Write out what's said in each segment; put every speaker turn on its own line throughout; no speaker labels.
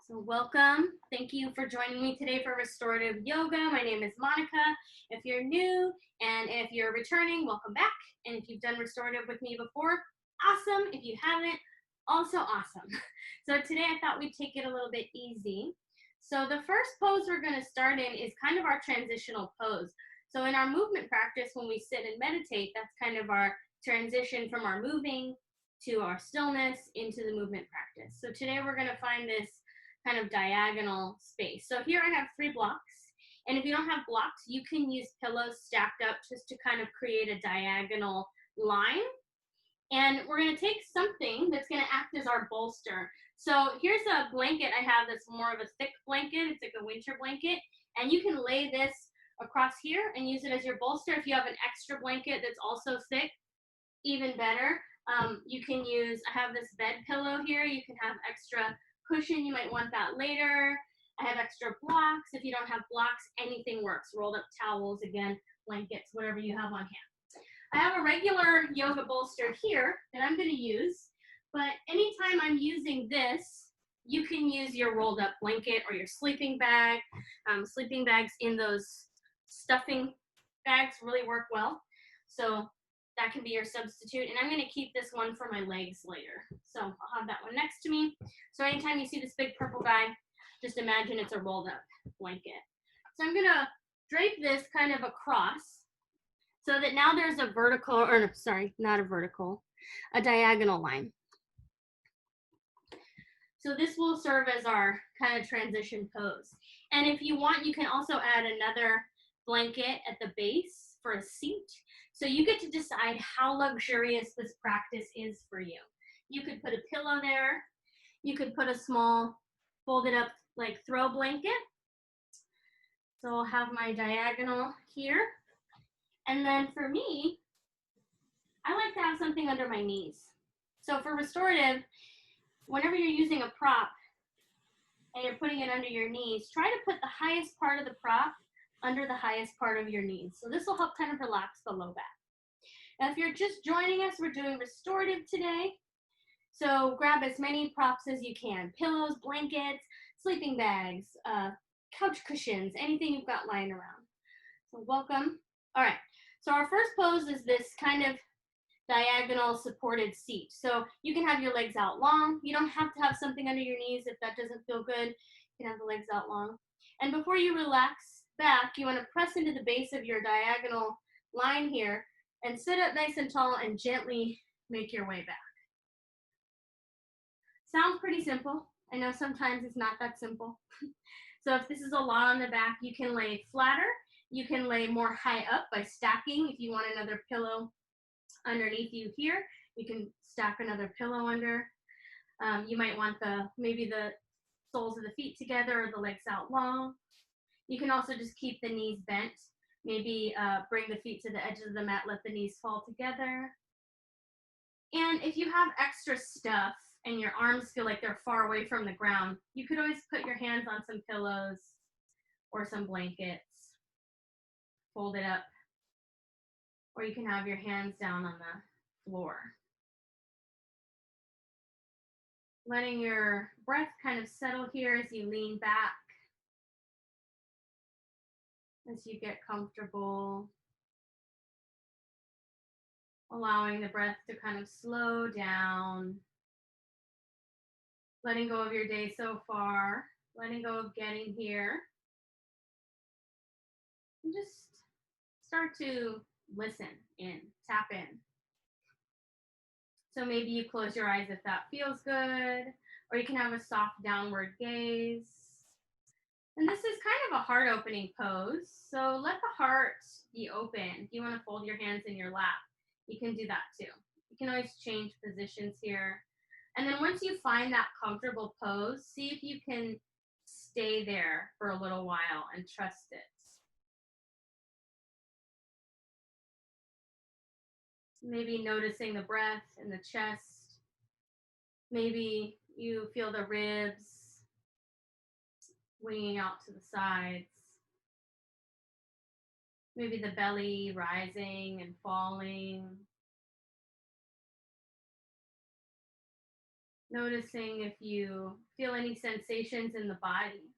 So welcome. Thank you for joining me today for Restorative Yoga. My name is Monica. If you're new and if you're returning, welcome back. And if you've done restorative with me before, awesome. If you haven't, also awesome. So today I thought we'd take it a little bit easy. So the first pose we're going to start in is kind of our transitional pose. So in our movement practice, when we sit and meditate, that's kind of our transition from our moving to our stillness into the movement practice. So today we're going to find this kind of diagonal space. So here I have 3 blocks. And if you don't have blocks, you can use pillows stacked up just to kind of create a diagonal line. And we're going to take something that's going to act as our bolster. So here's a blanket I have that's more of a thick blanket. It's like a winter blanket. And you can lay this across here and use it as your bolster. If you have an extra blanket that's also thick, even better. You can use, I have this bed pillow here. You can have extra cushion. You might want that later. I have extra blocks. If you don't have blocks, anything works. Rolled up towels, again, blankets, whatever you have on hand. I have a regular yoga bolster here that I'm going to use, but anytime I'm using this, you can use your rolled up blanket or your sleeping bag. Sleeping bags in those stuffing bags really work well. So that can be your substitute. And I'm going to keep this one for my legs later. So I'll have that one next to me. So anytime you see this big purple guy, just imagine it's a rolled up blanket. So I'm going to drape this kind of across so that now there's a vertical, or sorry, not a vertical, a diagonal line. So this will serve as our kind of transition pose. And if you want, you can also add another blanket at the base for a seat. So you get to decide how luxurious this practice is for you. You could put a pillow there. You could put a small folded up like throw blanket. So I'll have my diagonal here. And then for me, I like to have something under my knees. So for restorative, whenever you're using a prop and you're putting it under your knees, try to put the highest part of the prop under the highest part of your knees. So this will help kind of relax the low back. Now, if you're just joining us, we're doing restorative today. So grab as many props as you can. Pillows, blankets, sleeping bags, couch cushions, anything you've got lying around. So welcome. All right, so our first pose is this kind of diagonal supported seat. So you can have your legs out long. You don't have to have something under your knees if that doesn't feel good. You can have the legs out long. And before you relax back, you want to press into the base of your diagonal line here and sit up nice and tall and gently make your way back. Sounds pretty simple. I know sometimes it's not that simple. So if this is a lot on the back, you can lay flatter. You can lay more high up by stacking. If you want another pillow underneath you here, you can stack another pillow under. You might want maybe the soles of the feet together or the legs out long. You can also just keep the knees bent. Maybe bring the feet to the edges of the mat, let the knees fall together. And if you have extra stuff and your arms feel like they're far away from the ground, you could always put your hands on some pillows or some blankets, fold it up, or you can have your hands down on the floor. Letting your breath kind of settle here as you lean back, as you get comfortable. Allowing the breath to kind of slow down. Letting go of your day so far. Letting go of getting here. And just start to listen in, tap in. So maybe you close your eyes if that feels good, or you can have a soft downward gaze. And this is kind of a heart opening pose. So let the heart be open. If you want to fold your hands in your lap, you can do that too. You can always change positions here. And then once you find that comfortable pose, see if you can stay there for a little while and trust it. Maybe noticing the breath in the chest. Maybe you feel the ribs winging out to the sides. Maybe the belly rising and falling. Noticing if you feel any sensations in the body.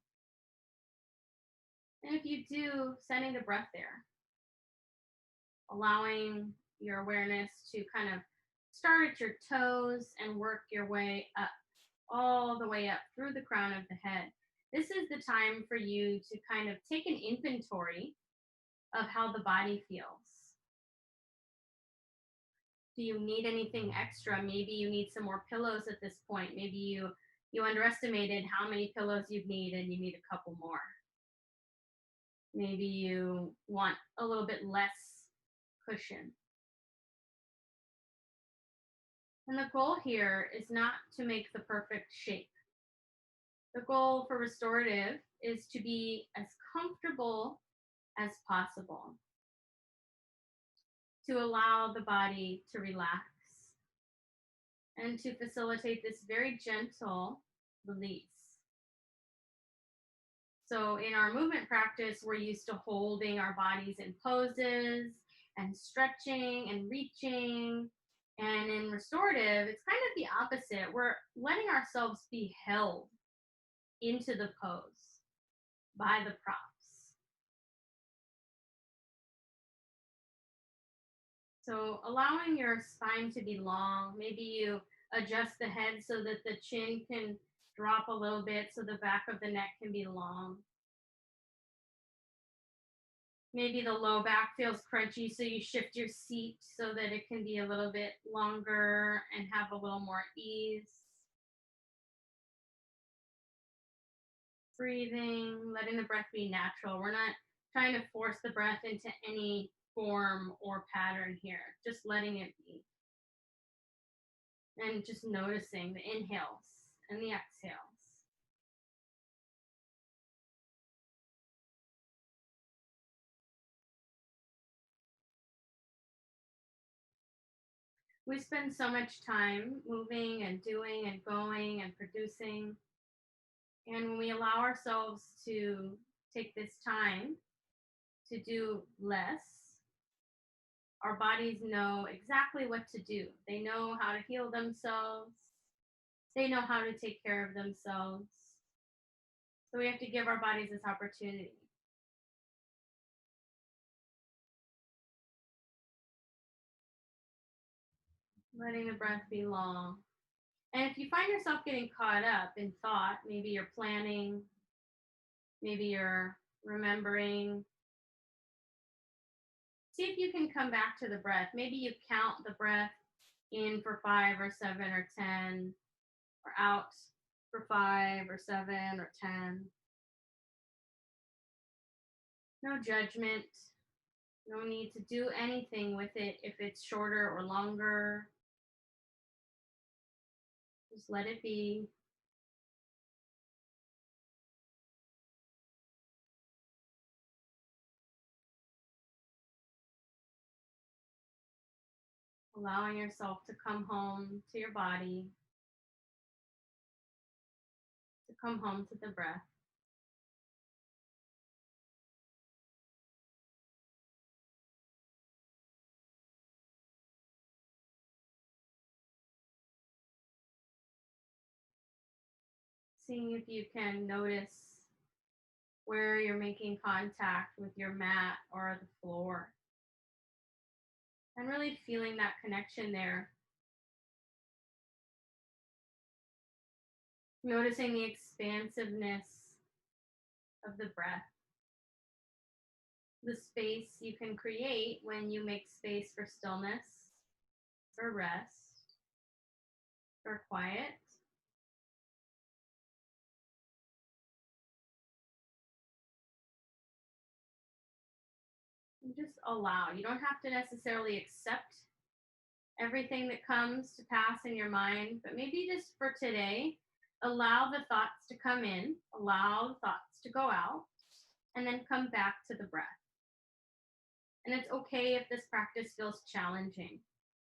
And if you do, sending the breath there, allowing your awareness to kind of start at your toes and work your way up, all the way up through the crown of the head. This is the time for you to kind of take an inventory of how the body feels. Do you need anything extra? Maybe you need some more pillows at this point. Maybe you underestimated how many pillows you'd need and you need a couple more. Maybe you want a little bit less cushion. And the goal here is not to make the perfect shape. The goal for restorative is to be as comfortable as possible, to allow the body to relax and to facilitate this very gentle release. So in our movement practice, we're used to holding our bodies in poses and stretching and reaching. And in restorative, it's kind of the opposite. We're letting ourselves be held into the pose by the props. So allowing your spine to be long, maybe you adjust the head so that the chin can drop a little bit so the back of the neck can be long. Maybe the low back feels crunchy, so you shift your seat so that it can be a little bit longer and have a little more ease. Breathing, letting the breath be natural. We're not trying to force the breath into any form or pattern here, just letting it be. And just noticing the inhales and the exhales. We spend so much time moving and doing and going and producing. And when we allow ourselves to take this time to do less, our bodies know exactly what to do. They know how to heal themselves. They know how to take care of themselves. So we have to give our bodies this opportunity. Letting the breath be long. And if you find yourself getting caught up in thought, maybe you're planning, maybe you're remembering, see if you can come back to the breath. Maybe you count the breath in for 5 or 7 or 10, or out for 5 or 7 or 10. No judgment. No need to do anything with it if it's shorter or longer. Just let it be. Allowing yourself to come home to your body, to come home to the breath. Seeing if you can notice where you're making contact with your mat or the floor. And really feeling that connection there. Noticing the expansiveness of the breath. The space you can create when you make space for stillness, for rest, for quiet. And just allow. You don't have to necessarily accept everything that comes to pass in your mind, but maybe just for today, allow the thoughts to come in, allow the thoughts to go out, and then come back to the breath. And it's okay if this practice feels challenging.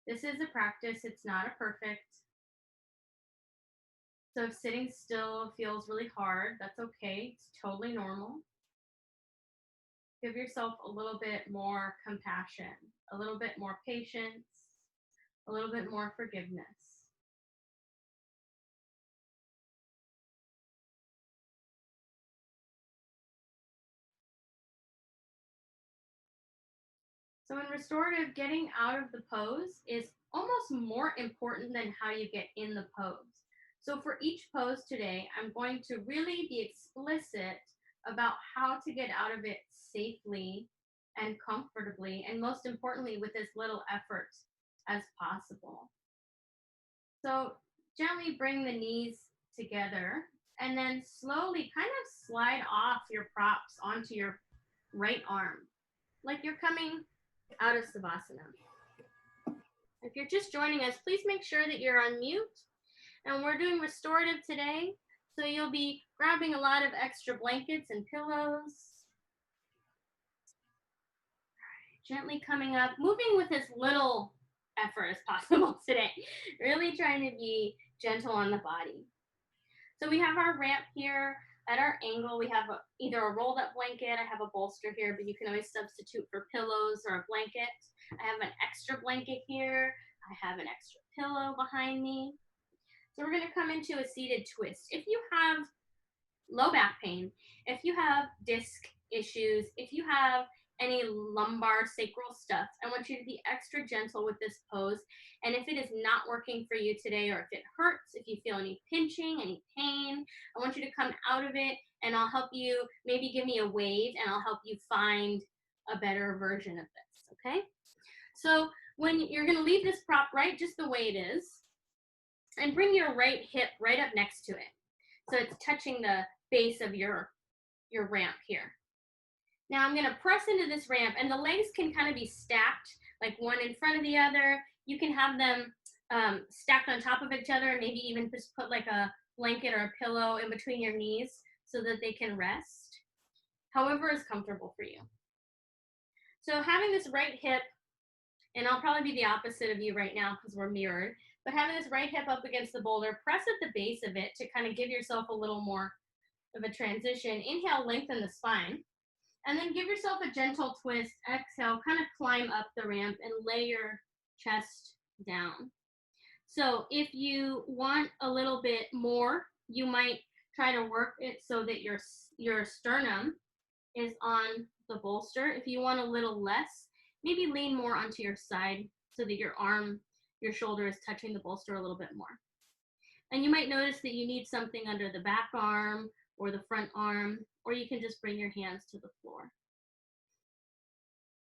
This is a practice, it's not a perfect. So if sitting still feels really hard, that's okay. It's totally normal. Give yourself a little bit more compassion, a little bit more patience, a little bit more forgiveness. So in restorative, getting out of the pose is almost more important than how you get in the pose. So for each pose today, I'm going to really be explicit about how to get out of it safely and comfortably, and most importantly, with as little effort as possible. So gently bring the knees together and then slowly kind of slide off your props onto your right arm, like you're coming out of Savasana. If you're just joining us, please make sure that you're on mute. And we're doing restorative today, so you'll be grabbing a lot of extra blankets and pillows. Gently coming up, moving with as little effort as possible today. Really trying to be gentle on the body. So we have our ramp here. At our angle, we have either a rolled up blanket. I have a bolster here, but you can always substitute for pillows or a blanket. I have an extra blanket here. I have an extra pillow behind me. So we're going to come into a seated twist. If you have low back pain, if you have disc issues, if you have any lumbar sacral stuff, I want you to be extra gentle with this pose. And if it is not working for you today, or if it hurts, if you feel any pinching, any pain, I want you to come out of it, and I'll help you, maybe give me a wave, and I'll help you find a better version of this, okay? So when you're gonna leave this prop right just the way it is, and bring your right hip right up next to it. So it's touching the base of your ramp here. Now I'm gonna press into this ramp, and the legs can kind of be stacked, like one in front of the other. You can have them stacked on top of each other, and maybe even just put like a blanket or a pillow in between your knees so that they can rest, however is comfortable for you. So having this right hip, and I'll probably be the opposite of you right now because we're mirrored, but having this right hip up against the boulder, press at the base of it to kind of give yourself a little more of a transition. Inhale, lengthen the spine, and then give yourself a gentle twist. Exhale, kind of climb up the ramp and lay your chest down. So if you want a little bit more, you might try to work it so that your sternum is on the bolster. If you want a little less, maybe lean more onto your side so that your shoulder is touching the bolster a little bit more. And you might notice that you need something under the back arm or the front arm, or you can just bring your hands to the floor.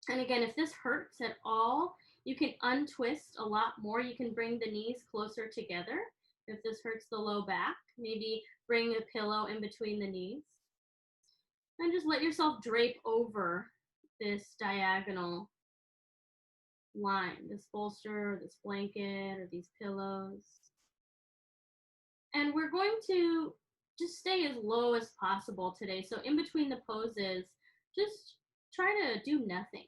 And again, if this hurts at all, you can untwist a lot more. You can bring the knees closer together. If this hurts the low back, maybe bring a pillow in between the knees. And just let yourself drape over this diagonal line, this bolster, or this blanket, or these pillows. And we're going to just stay as low as possible today. So in between the poses, just try to do nothing.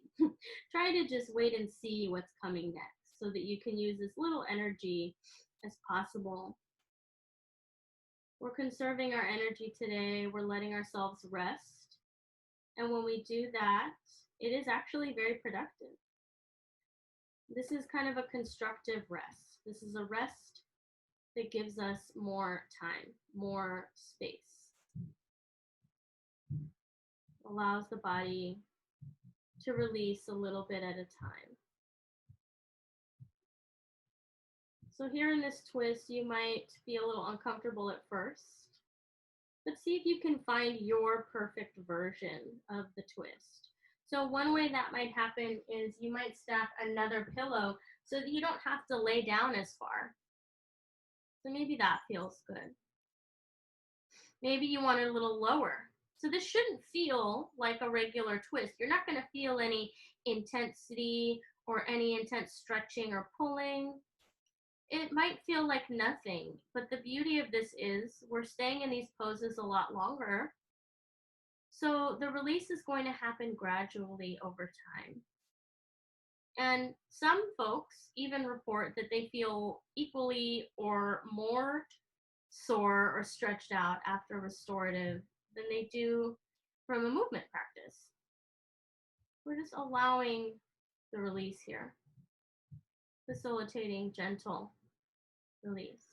Try to just wait and see what's coming next so that you can use as little energy as possible. We're conserving our energy today. We're letting ourselves rest. And when we do that, it is actually very productive. This is kind of a constructive rest. This is a rest that gives us more time, more space. Allows the body to release a little bit at a time. So here in this twist, you might be a little uncomfortable at first, but see if you can find your perfect version of the twist. So one way that might happen is you might stack another pillow so that you don't have to lay down as far. So maybe that feels good. Maybe you want it a little lower. So this shouldn't feel like a regular twist. You're not going to feel any intensity or any intense stretching or pulling. It might feel like nothing, but the beauty of this is we're staying in these poses a lot longer. So the release is going to happen gradually over time. And some folks even report that they feel equally or more sore or stretched out after restorative than they do from a movement practice. We're just allowing the release here, facilitating gentle release.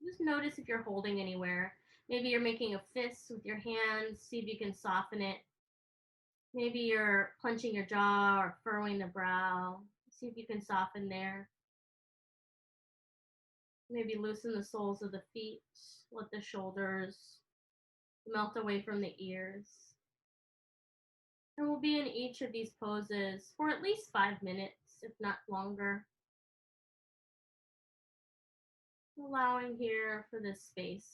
Just notice if you're holding anywhere. Maybe you're making a fist with your hands. See if you can soften it Maybe you're clenching your jaw or furrowing the brow. See if you can soften there. Maybe loosen the soles of the feet. Let the shoulders melt away from the ears. And we'll be in each of these poses for at least 5 minutes, if not longer. Allowing here for this space.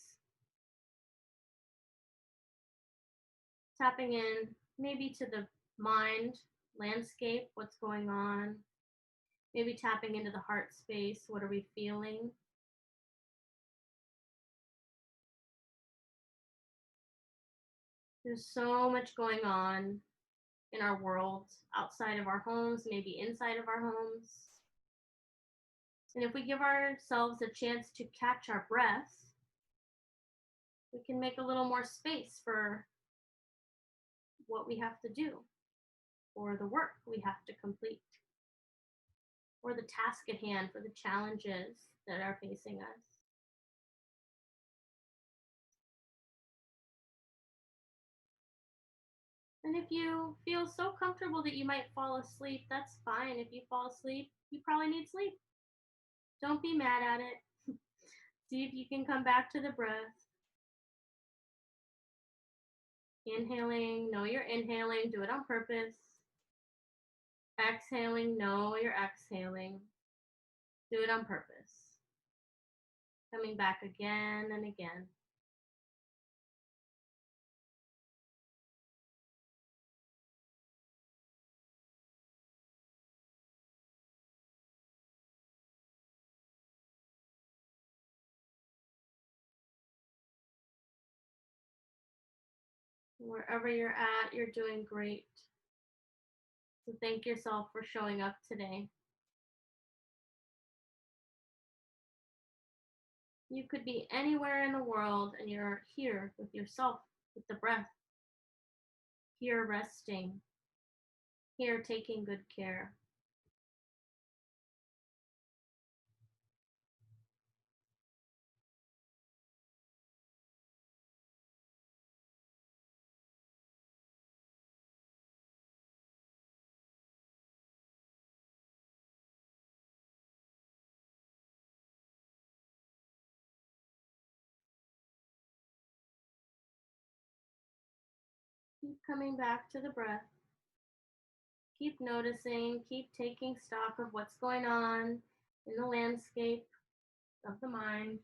Tapping in maybe to the mind, landscape, what's going on. Maybe tapping into the heart space, what are we feeling? There's so much going on in our world, outside of our homes, maybe inside of our homes. And if we give ourselves a chance to catch our breath, we can make a little more space for what we have to do, or the work we have to complete, or the task at hand, for the challenges that are facing us. And if you feel so comfortable that you might fall asleep, that's fine. If you fall asleep, you probably need sleep. Don't be mad at it. See if you can come back to the breath. Inhaling, know you're inhaling, do it on purpose. Exhaling, know you're exhaling, do it on purpose. Coming back again and again. Wherever you're at, you're doing great. So thank yourself for showing up today. You could be anywhere in the world and you're here with yourself, with the breath, here resting, here taking good care. Keep coming back to the breath. Keep noticing, keep taking stock of what's going on in the landscape of the mind.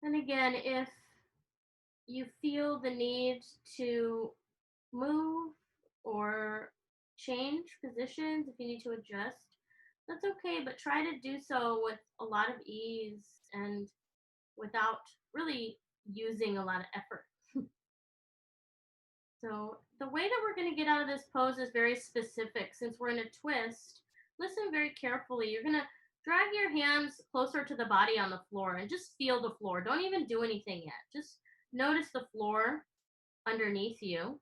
And again, if you feel the need to move or change positions, if you need to adjust, that's okay, but try to do so with a lot of ease and without really using a lot of effort. So the way that we're going to get out of this pose is very specific. Since we're in a twist, listen very carefully. You're going to drag your hands closer to the body on the floor and just feel the floor. Don't even do anything yet. Just notice the floor underneath you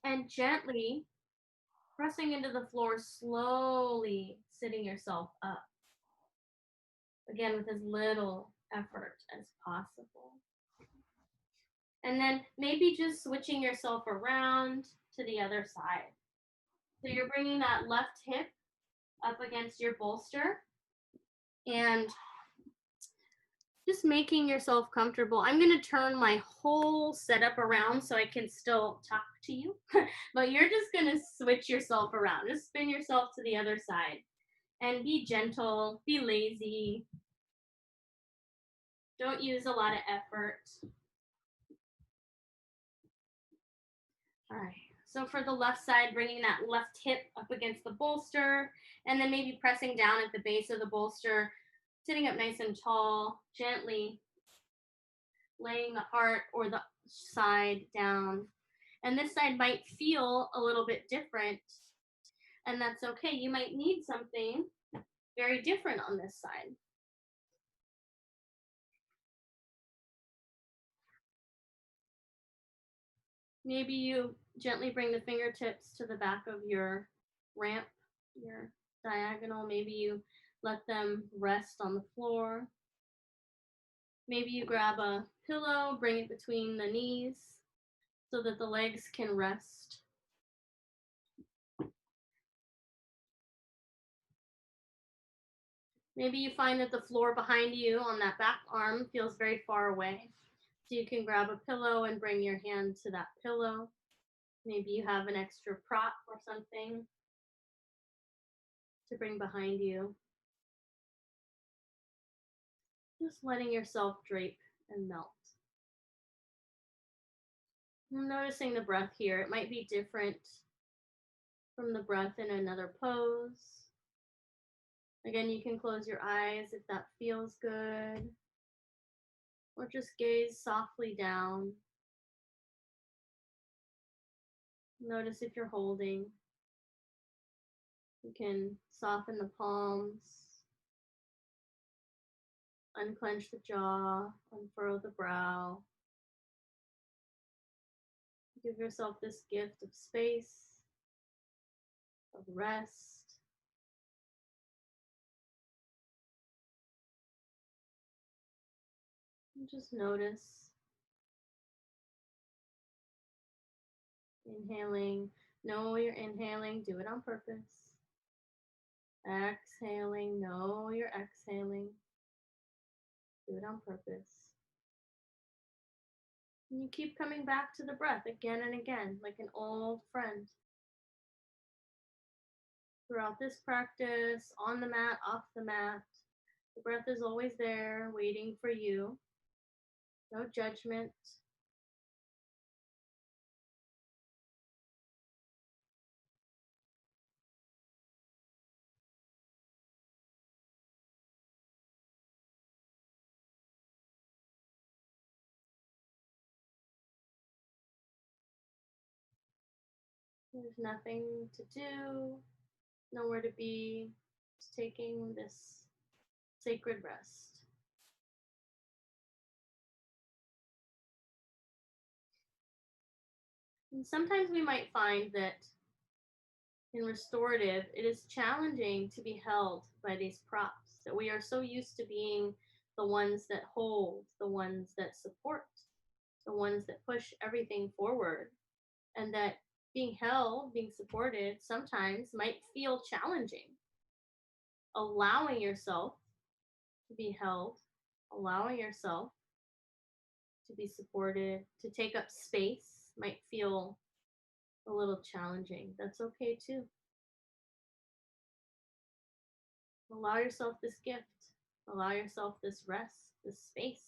and gently pressing into the floor, slowly sitting yourself up. Again, with as little effort as possible. And then maybe just switching yourself around to the other side. So you're bringing that left hip up against your bolster and just making yourself comfortable. I'm going to turn my whole setup around so I can still talk to you, but you're just going to switch yourself around. Just spin yourself to the other side and be gentle, be lazy. Don't use a lot of effort. All right. So for the left side, bringing that left hip up against the bolster, and then maybe pressing down at the base of the bolster, sitting up nice and tall, gently laying the heart or the side down. And this side might feel a little bit different, and that's okay. You might need something very different on this side. Maybe you gently bring the fingertips to the back of your ramp, your diagonal. Maybe you let them rest on the floor. Maybe you grab a pillow, bring it between the knees so that the legs can rest. Maybe you find that the floor behind you on that back arm feels very far away. So you can grab a pillow and bring your hand to that pillow. Maybe you have an extra prop or something to bring behind you. Just letting yourself drape and melt. I'm noticing the breath here. It might be different from the breath in another pose. Again, you can close your eyes if that feels good, or just gaze softly down. Notice if you're holding. You can soften the palms, unclench the jaw, unfurl the brow. Give yourself this gift of space, of rest. And just notice. Inhaling. Know you're inhaling. Do it on purpose. Exhaling. Know you're exhaling. Do it on purpose. And you keep coming back to the breath again and again, like an old friend. Throughout this practice, on the mat, off the mat, the breath is always there, waiting for you. No judgment. There's nothing to do, nowhere to be. Just taking this sacred rest. And sometimes we might find that in restorative, it is challenging to be held by these props, that we are so used to being the ones that hold, the ones that support, the ones that push everything forward, and that being held, being supported, sometimes might feel challenging. Allowing yourself to be held, allowing yourself to be supported, to take up space might feel a little challenging. That's okay too. Allow yourself this gift. Allow yourself this rest, this space.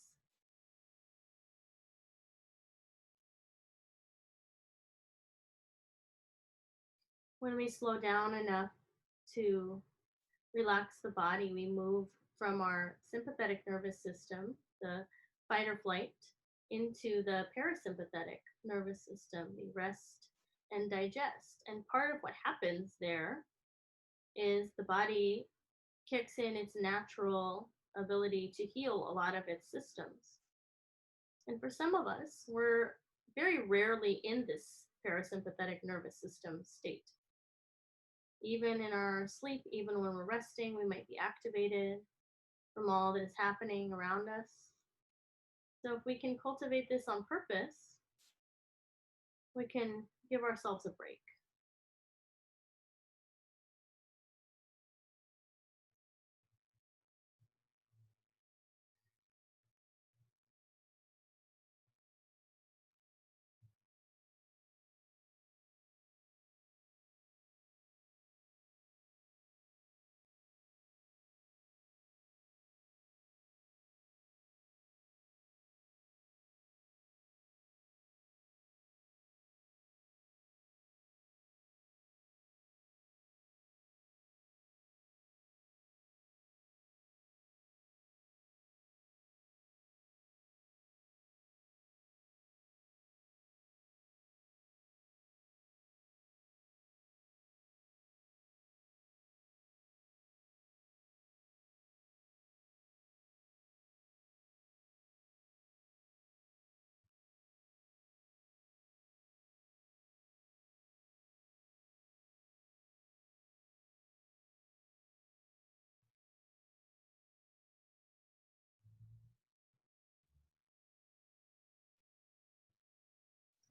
When we slow down enough to relax the body, we move from our sympathetic nervous system, the fight or flight, into the parasympathetic nervous system. We rest and digest. And part of what happens there is the body kicks in its natural ability to heal a lot of its systems. And for some of us, we're very rarely in this parasympathetic nervous system state. Even in our sleep, even when we're resting, we might be activated from all that is happening around us. So if we can cultivate this on purpose, we can give ourselves a break.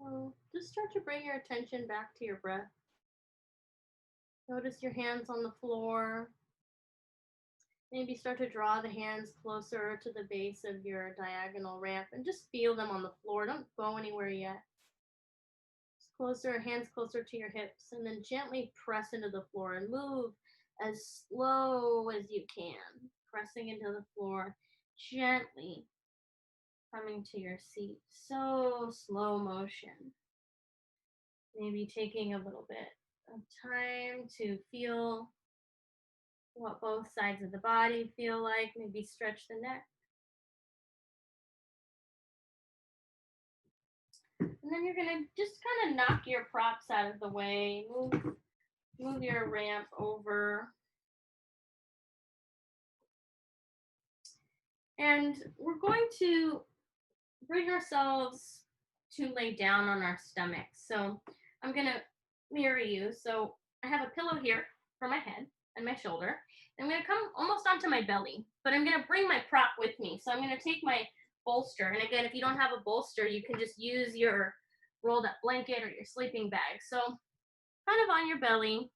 So just start to bring your attention back to your breath. Notice your hands on the floor. Maybe start to draw the hands closer to the base of your diagonal ramp and just feel them on the floor. Don't go anywhere yet. Just closer, hands closer to your hips, and then gently press into the floor and move as slow as you can. Pressing into the floor, gently coming to your seat. So slow motion. Maybe taking a little bit of time to feel what both sides of the body feel like. Maybe stretch the neck. And then you're gonna just kind of knock your props out of the way. Move your ramp over. And we're going to bring ourselves to lay down on our stomachs. So I'm gonna mirror you. So I have a pillow here for my head and my shoulder. I'm gonna come almost onto my belly, but I'm gonna bring my prop with me. So I'm gonna take my bolster. And again, if you don't have a bolster, you can just use your rolled up blanket or your sleeping bag. So kind of on your belly.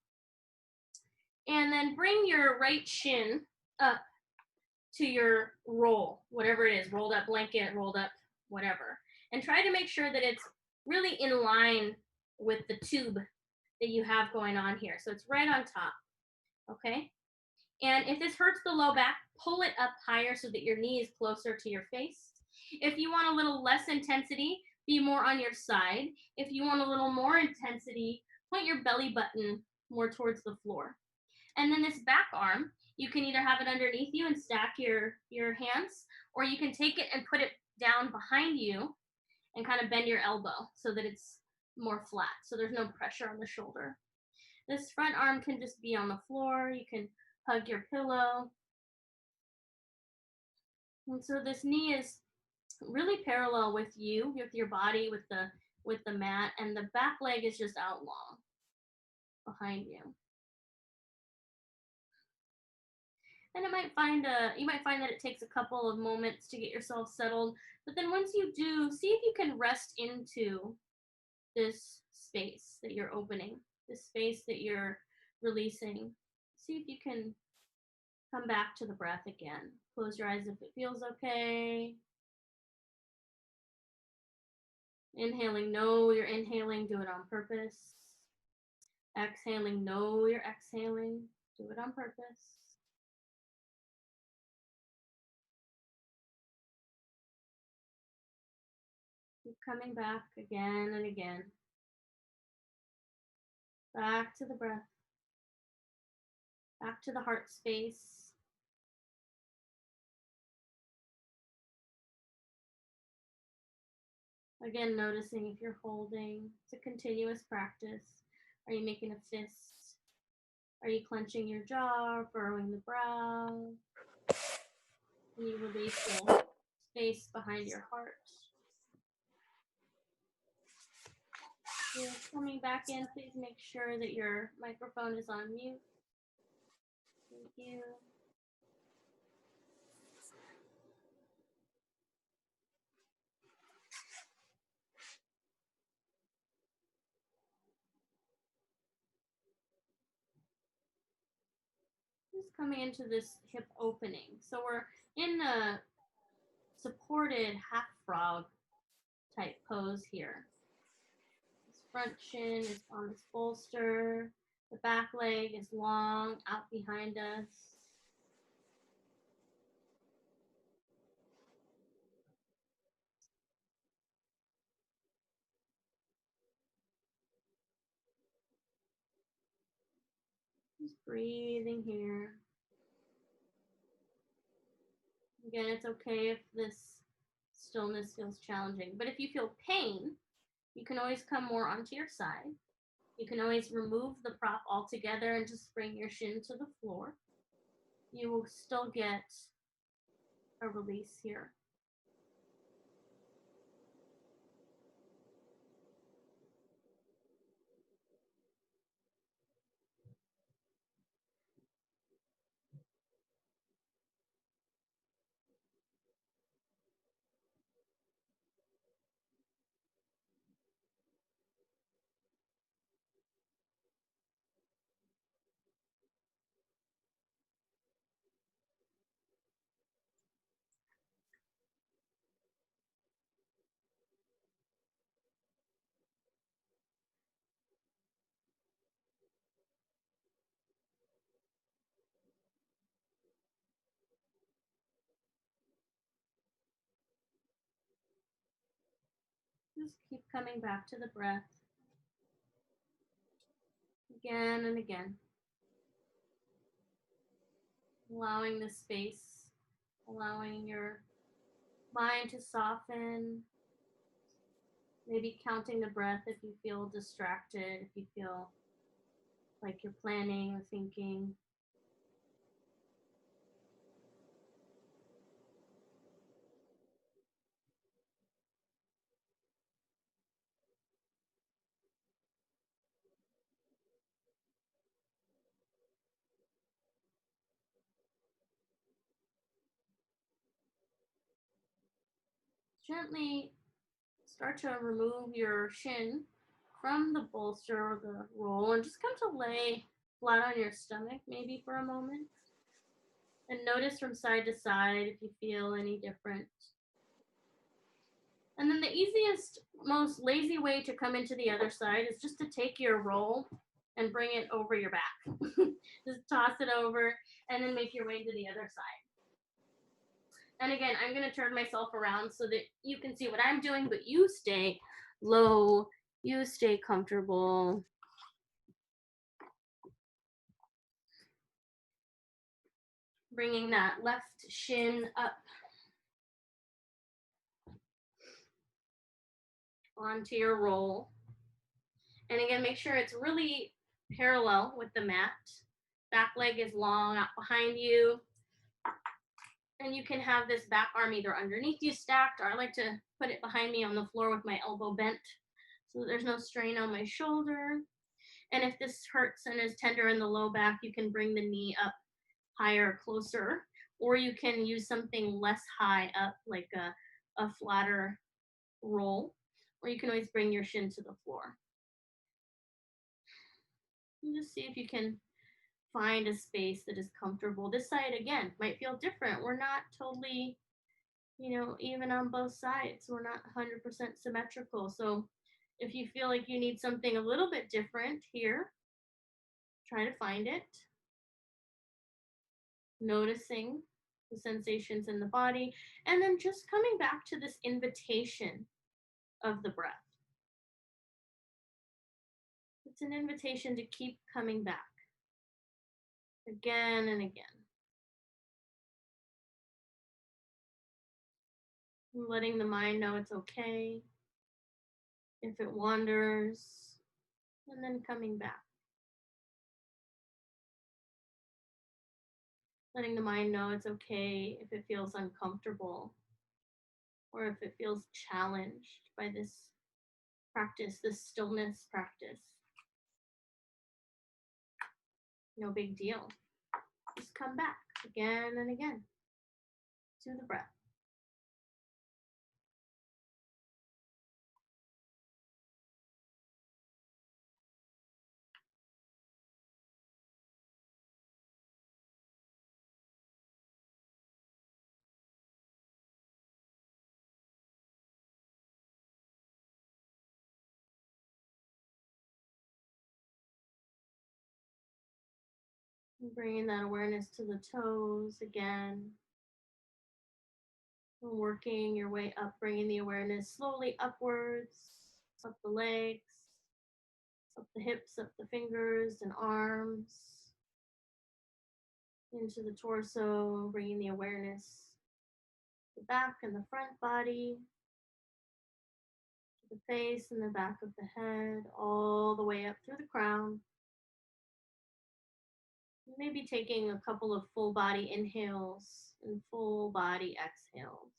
And then bring your right shin up to your roll, whatever it is, rolled up blanket, rolled up whatever. And try to make sure that it's really in line with the tube that you have going on here. So it's right on top, okay? And if this hurts the low back, pull it up higher so that your knee is closer to your face. If you want a little less intensity, be more on your side. If you want a little more intensity, point your belly button more towards the floor. And then this back arm, you can either have it underneath you and stack your hands, or you can take it and put it down behind you and kind of bend your elbow so that it's more flat, so there's no pressure on the shoulder. This front arm can just be on the floor. You can hug your pillow. And so this knee is really parallel with you, with your body, with the mat, and the back leg is just out long behind you. And you might find that it takes a couple of moments to get yourself settled, but then once you do, see if you can rest into this space that you're opening, this space that you're releasing. See if you can come back to the breath again. Close your eyes if it feels okay. Inhaling, know you're inhaling, do it on purpose. Exhaling, know you're exhaling, do it on purpose. Keep coming back again and again. Back to the breath. Back to the heart space. Again, noticing if you're holding. It's a continuous practice. Are you making a fist? Are you clenching your jaw, furrowing the brow? Can you release the space behind your heart? You're coming back in. Please make sure that your microphone is on mute. Thank you. Just coming into this hip opening. So we're in a supported half frog type pose here. This front shin is on this bolster. The back leg is long out behind us. Just breathing here. Again, it's okay if this stillness feels challenging, but if you feel pain, you can always come more onto your side. You can always remove the prop altogether and just bring your shin to the floor. You will still get a release here. Just keep coming back to the breath again and again, allowing the space, allowing your mind to soften, maybe counting the breath if you feel distracted, if you feel like you're planning or thinking. Gently start to remove your shin from the bolster or the roll and just come to lay flat on your stomach maybe for a moment. And notice from side to side if you feel any different. And then the easiest, most lazy way to come into the other side is just to take your roll and bring it over your back. Just toss it over and then make your way to the other side. And again, I'm going to turn myself around so that you can see what I'm doing, but you stay low, you stay comfortable. Bringing that left shin up onto your roll. And again, make sure it's really parallel with the mat. Back leg is long out behind you. And you can have this back arm either underneath you stacked, or I like to put it behind me on the floor with my elbow bent so there's no strain on my shoulder. And if this hurts and is tender in the low back, you can bring the knee up higher, closer, or you can use something less high up, like a flatter roll, or you can always bring your shin to the floor. And just see if you can find a space that is comfortable. This side, again, might feel different. We're not totally, even on both sides. We're not 100% symmetrical. So if you feel like you need something a little bit different here, try to find it. Noticing the sensations in the body, and then just coming back to this invitation of the breath. It's an invitation to keep coming back again and again. Letting the mind know it's okay if it wanders, and then coming back. Letting the mind know it's okay if it feels uncomfortable or if it feels challenged by this practice, this stillness practice. No big deal. Just come back again and again to the breath. Bringing that awareness to the toes again. Working your way up, bringing the awareness slowly upwards, up the legs, up the hips, up the fingers and arms, into the torso, bringing the awareness to the back and the front body, to the face and the back of the head, all the way up through the crown. Maybe taking a couple of full body inhales and full body exhales.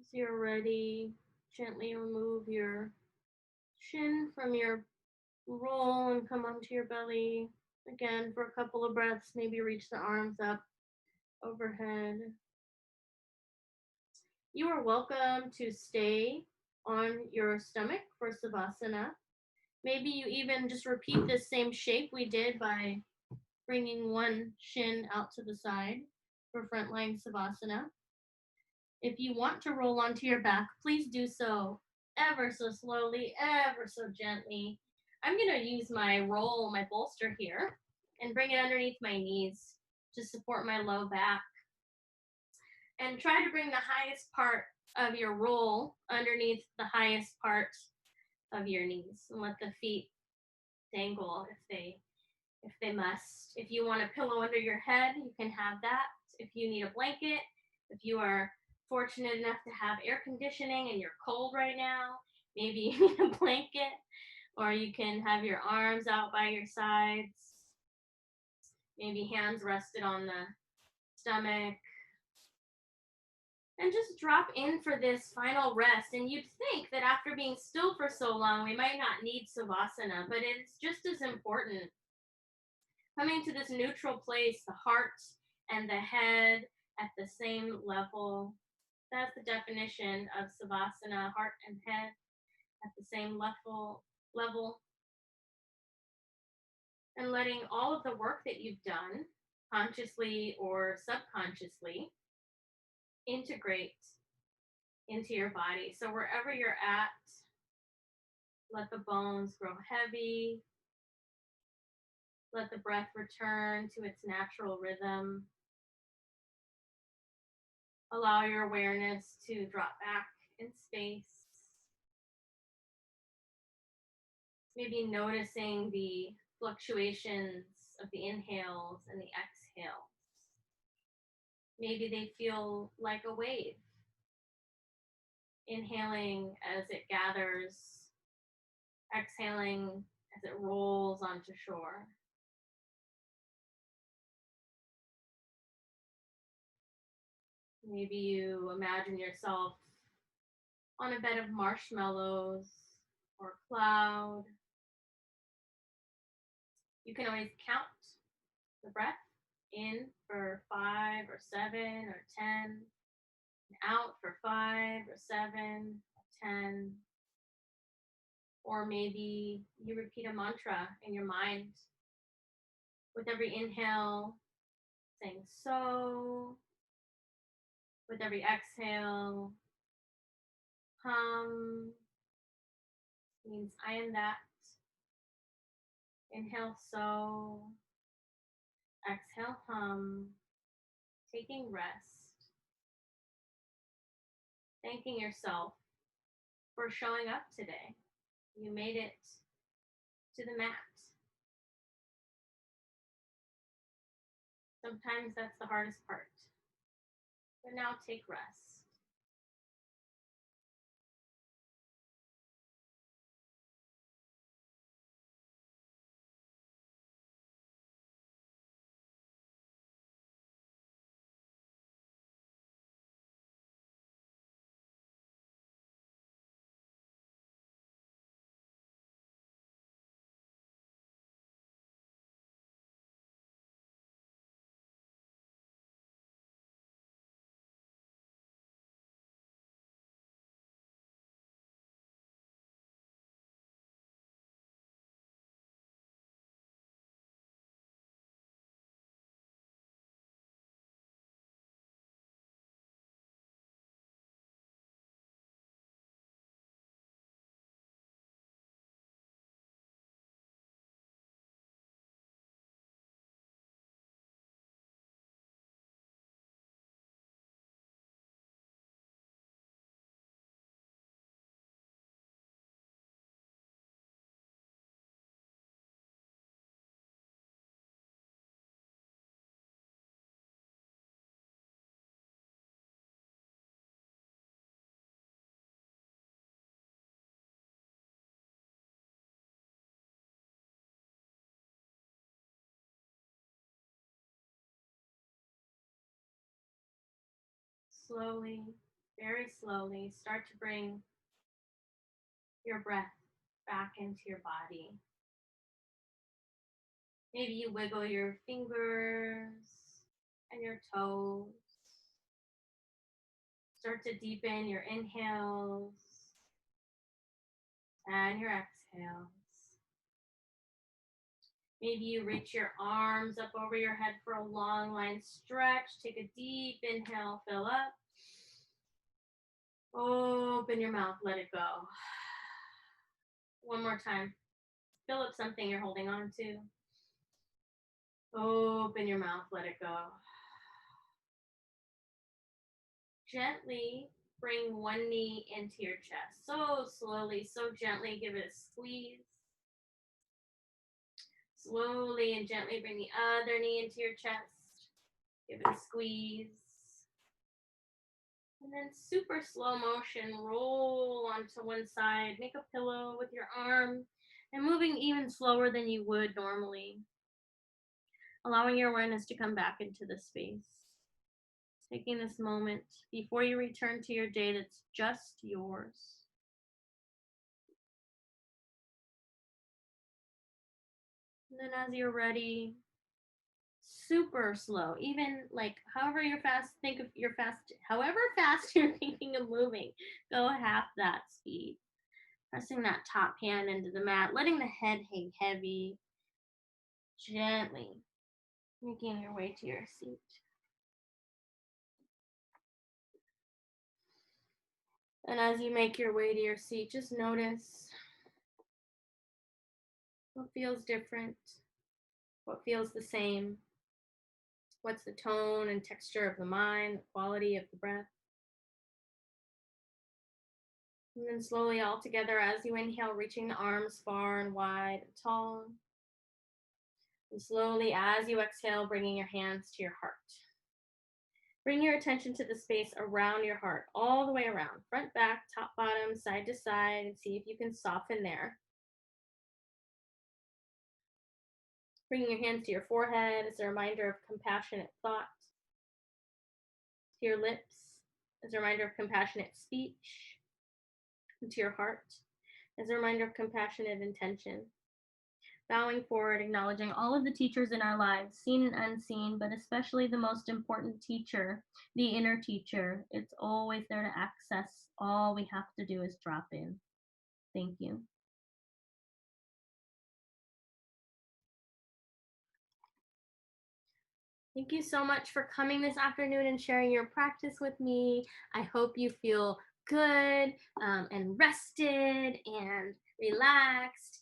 As you're ready, gently remove your Shin from your roll and come onto your belly. Again, for a couple of breaths, maybe reach the arms up overhead. You are welcome to stay on your stomach for Savasana. Maybe you even just repeat this same shape we did by bringing one shin out to the side for front lying Savasana. If you want to roll onto your back, please do so ever so slowly, ever so gently. I'm going to use my roll, my bolster here, and bring it underneath my knees to support my low back. And try to bring the highest part of your roll underneath the highest part of your knees, and let the feet dangle if they must. If you want a pillow under your head, you can have that. If you need a blanket, if you are fortunate enough to have air conditioning and you're cold right now, maybe you need a blanket, or you can have your arms out by your sides, maybe hands rested on the stomach, and just drop in for this final rest. And you'd think that after being still for so long, we might not need Savasana, but it's just as important. Coming to this neutral place, the heart and the head at the same level. That's the definition of Savasana, heart and head at the same level. And letting all of the work that you've done, consciously or subconsciously, integrate into your body. So wherever you're at, let the bones grow heavy. Let the breath return to its natural rhythm. Allow your awareness to drop back in space. Maybe noticing the fluctuations of the inhales and the exhales. Maybe they feel like a wave. Inhaling as it gathers, exhaling as it rolls onto shore. Maybe you imagine yourself on a bed of marshmallows or a cloud. You can always count the breath in for 5 or 7 or 10, and out for 5 or 7 or 10. Or maybe you repeat a mantra in your mind with every inhale, saying so. With every exhale, hum means I am that. Inhale so. Exhale hum. Taking rest. Thanking yourself for showing up today. You made it to the mat. Sometimes that's the hardest part. But now take rest. Slowly, very slowly, start to bring your breath back into your body. Maybe you wiggle your fingers and your toes. Start to deepen your inhales and your exhales. Maybe you reach your arms up over your head for a long line stretch. Take a deep inhale, fill up. Open your mouth, let it go. One more time. Fill up something you're holding on to. Open your mouth, let it go. Gently bring one knee into your chest. So slowly, so gently, give it a squeeze. Slowly and gently bring the other knee into your chest. Give it a squeeze. And then super slow motion, roll onto one side. Make a pillow with your arm and moving even slower than you would normally. Allowing your awareness to come back into the space. Taking this moment before you return to your day that's just yours. And then as you're ready, super slow, even like however you're fast, think of your fast, however fast you're thinking of moving, go half that speed. Pressing that top hand into the mat, letting the head hang heavy, gently making your way to your seat. And as you make your way to your seat, just notice what feels different, what feels the same, what's the tone and texture of the mind, the quality of the breath. And then slowly all together as you inhale, reaching the arms far and wide and tall. And slowly as you exhale, bringing your hands to your heart. Bring your attention to the space around your heart, all the way around, front, back, top, bottom, side to side, and see if you can soften there. Bringing your hands to your forehead as a reminder of compassionate thought. To your lips as a reminder of compassionate speech. And to your heart as a reminder of compassionate intention. Bowing forward, acknowledging all of the teachers in our lives, seen and unseen, but especially the most important teacher, the inner teacher. It's always there to access. All we have to do is drop in. Thank you. Thank you so much for coming this afternoon and sharing your practice with me. I hope you feel good and rested and relaxed.